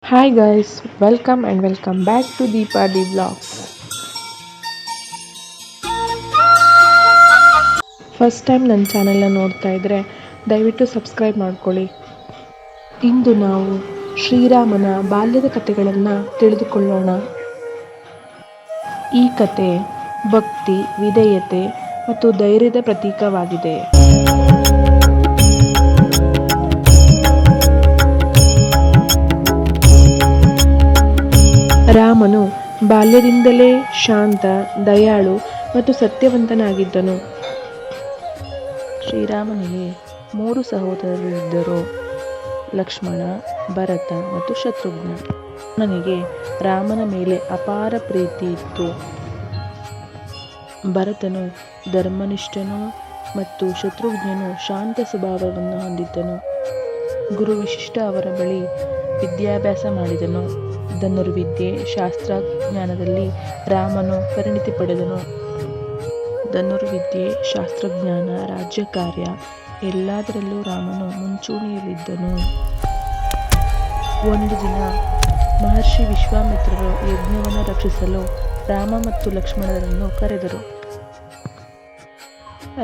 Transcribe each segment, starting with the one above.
Hi guys, welcome back to Deepa D Vlogs. First time ನನ್ನ ಚಾನೆಲ್ನ ನೋಡ್ತಾ ಇದ್ರೆ ದಯವಿಟ್ಟು ಸಬ್ಸ್ಕ್ರೈಬ್ ಮಾಡ್ಕೊಳ್ಳಿ. ಇಂದು ನಾವು ಶ್ರೀರಾಮನ ಬಾಲ್ಯದ ಕಥೆಗಳನ್ನು ತಿಳಿದುಕೊಳ್ಳೋಣ. ಈ ಕತೆ ಭಕ್ತಿ, ವಿಧೇಯತೆ ಮತ್ತು ಧೈರ್ಯದ ಪ್ರತೀಕವಾಗಿದೆ. ರಾಮನು ಬಾಲ್ಯದಿಂದಲೇ ಶಾಂತ, ದಯಾಳು ಮತ್ತು ಸತ್ಯವಂತನಾಗಿದ್ದನು. ಶ್ರೀರಾಮನಿಗೆ 3 ಸಹೋದರರು ಇದ್ದರು: ಲಕ್ಷ್ಮಣ, ಭರತ ಮತ್ತು ಶತ್ರುಘ್ನ. ಲಕ್ಷ್ಮಣನಿಗೆ ರಾಮನ ಮೇಲೆ ಅಪಾರ ಪ್ರೀತಿ ಇತ್ತು. ಭರತನು ಧರ್ಮನಿಷ್ಠನು ಮತ್ತು ಶತ್ರುಘ್ನನು ಶಾಂತ ಸ್ವಭಾವವನ್ನು ಹೊಂದಿದ್ದನು. ಗುರು ವಶಿಷ್ಠ ಅವರ ಬಳಿ ವಿದ್ಯಾಭ್ಯಾಸ ಮಾಡಿದನು. ಧನುರ್ವಿದ್ಯೆ, ಶಾಸ್ತ್ರಜ್ಞಾನದಲ್ಲಿ ರಾಮನು ಪರಿಣಿತಿ ಪಡೆದನು. ಧನುರ್ವಿದ್ಯೆ, ಶಾಸ್ತ್ರಜ್ಞಾನ, ರಾಜ್ಯಕಾರ್ಯ ಎಲ್ಲದರಲ್ಲೂ ರಾಮನು ಮುಂಚೂಣಿಯಲ್ಲಿದ್ದನು. ಒಂದು ದಿನ ಮಹರ್ಷಿ ವಿಶ್ವಾಮಿತ್ರರು ಯಜ್ಞವನ್ನು ರಕ್ಷಿಸಲು ರಾಮ ಮತ್ತು ಲಕ್ಷ್ಮಣರನ್ನು ಕರೆದರು.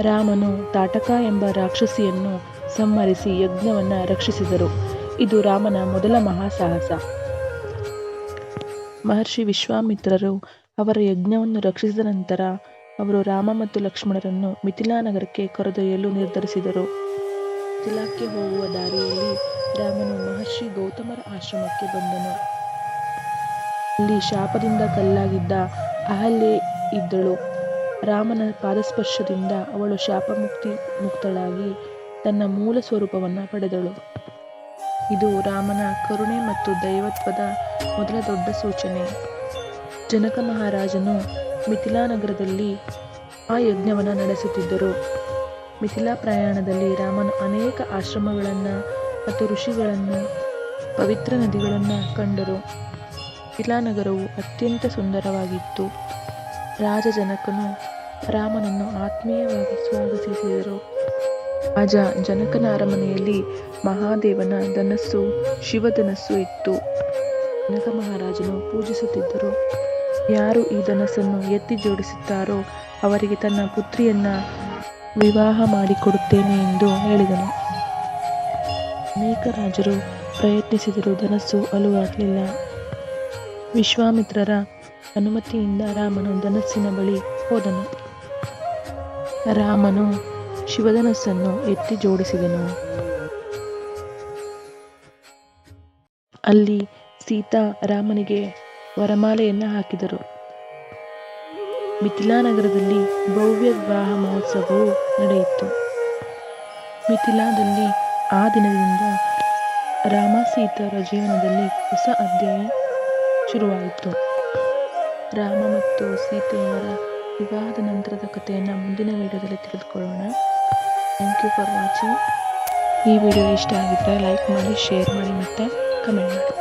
ರಾಮನು ತಾಟಕ ಎಂಬ ರಾಕ್ಷಸಿಯನ್ನು ಸಂಹರಿಸಿ ಯಜ್ಞವನ್ನು ರಕ್ಷಿಸಿದರು. ಇದು ರಾಮನ ಮೊದಲ ಮಹಾಸಾಹಸ. ಮಹರ್ಷಿ ವಿಶ್ವಾಮಿತ್ರರು ಅವರ ಯಜ್ಞವನ್ನು ರಕ್ಷಿಸಿದ ನಂತರ ಅವರು ರಾಮ ಮತ್ತು ಲಕ್ಷ್ಮಣರನ್ನು ಮಿಥಿಲಾ ನಗರಕ್ಕೆ ಕರೆದೊಯ್ಯಲು ನಿರ್ಧರಿಸಿದರು. ಮಿಥಿಲಾಕ್ಕೆ ಹೋಗುವ ದಾರಿಯಲ್ಲಿ ರಾಮನು ಮಹರ್ಷಿ ಗೌತಮರ ಆಶ್ರಮಕ್ಕೆ ಬಂದನು. ಅಲ್ಲಿ ಶಾಪದಿಂದ ಕಲ್ಲಾಗಿದ್ದ ಅಹಲ್ಯೆ ಇದ್ದಳು. ರಾಮನ ಪಾದಸ್ಪರ್ಶದಿಂದ ಅವಳು ಮುಕ್ತಳಾಗಿ ತನ್ನ ಮೂಲ ಸ್ವರೂಪವನ್ನು ಪಡೆದಳು. ಇದು ರಾಮನ ಕರುಣೆ ಮತ್ತು ದೈವತ್ವದ ಮೊದಲ ದೊಡ್ಡ ಸೂಚನೆ. ಜನಕ ಮಹಾರಾಜನು ಮಿಥಿಲಾ ನಗರದಲ್ಲಿ ಆ ಯಜ್ಞವನ್ನು ನಡೆಸುತ್ತಿದ್ದರು. ಮಿಥಿಲಾ ಪ್ರಯಾಣದಲ್ಲಿ ರಾಮನು ಅನೇಕ ಆಶ್ರಮಗಳನ್ನು ಮತ್ತು ಋಷಿಗಳನ್ನು, ಪವಿತ್ರ ನದಿಗಳನ್ನು ಕಂಡರು. ಮಿಥಿಲಾ ನಗರವು ಅತ್ಯಂತ ಸುಂದರವಾಗಿತ್ತು. ರಾಜ ಜನಕನು ರಾಮನನ್ನು ಆತ್ಮೀಯವಾಗಿ ಸ್ವಾಗತಿಸಿದರು. ರಾಜ ಜನಕನ ಅರಮನೆಯಲ್ಲಿ ಮಹಾದೇವನ ಧನಸ್ಸು, ಶಿವಧನಸ್ಸು ಇತ್ತು. ಜನಕ ಮಹಾರಾಜನು ಪೂಜಿಸುತ್ತಿದ್ದರು. ಯಾರು ಈ ಧನಸ್ಸನ್ನು ಎತ್ತಿ ಜೋಡಿಸುತ್ತಾರೋ ಅವರಿಗೆ ತನ್ನ ಪುತ್ರಿಯನ್ನು ವಿವಾಹ ಮಾಡಿಕೊಡುತ್ತೇನೆ ಎಂದು ಹೇಳಿದನು. ಅನೇಕ ರಾಜರು ಪ್ರಯತ್ನಿಸಿದರೂ ಧನಸ್ಸು ಅಲುಗಾಡಲಿಲ್ಲ. ವಿಶ್ವಾಮಿತ್ರರ ಅನುಮತಿಯಿಂದ ರಾಮನು ಧನಸ್ಸಿನ ಬಳಿ ಹೋದನು. ರಾಮನು ಶಿವಧನಸ್ಸನ್ನು ಎತ್ತಿ ಜೋಡಿಸಿದನು. ಅಲ್ಲಿ ಸೀತಾ ರಾಮನಿಗೆ ವರಮಾಲೆಯನ್ನು ಹಾಕಿದರು. ಮಿಥಿಲಾ ನಗರದಲ್ಲಿ ಭವ್ಯ ವಿವಾಹ ಮಹೋತ್ಸವವು ನಡೆಯಿತು. ಮಿಥಿಲಾದಲ್ಲಿ ಆ ದಿನದಿಂದ ರಾಮ ಸೀತಾರ ಜೀವನದಲ್ಲಿ ಹೊಸ ಅಧ್ಯಾಯ ಶುರುವಾಯಿತು. ರಾಮ ಮತ್ತು ಸೀತೆಯವರ ವಿವಾಹದ ನಂತರದ ಕಥೆಯನ್ನು ಮುಂದಿನ ವಿಡಿಯೋದಲ್ಲಿ ತಿಳಿದುಕೊಳ್ಳೋಣ. Thank you for watching. ಈ ವಿಡಿಯೋ ಇಷ್ಟ ಆಗಿದ್ದರೆ ಲೈಕ್ ಮಾಡಿ, ಶೇರ್ ಮಾಡಿ ಮತ್ತು ಕಮೆಂಟ್ ಮಾಡಿ.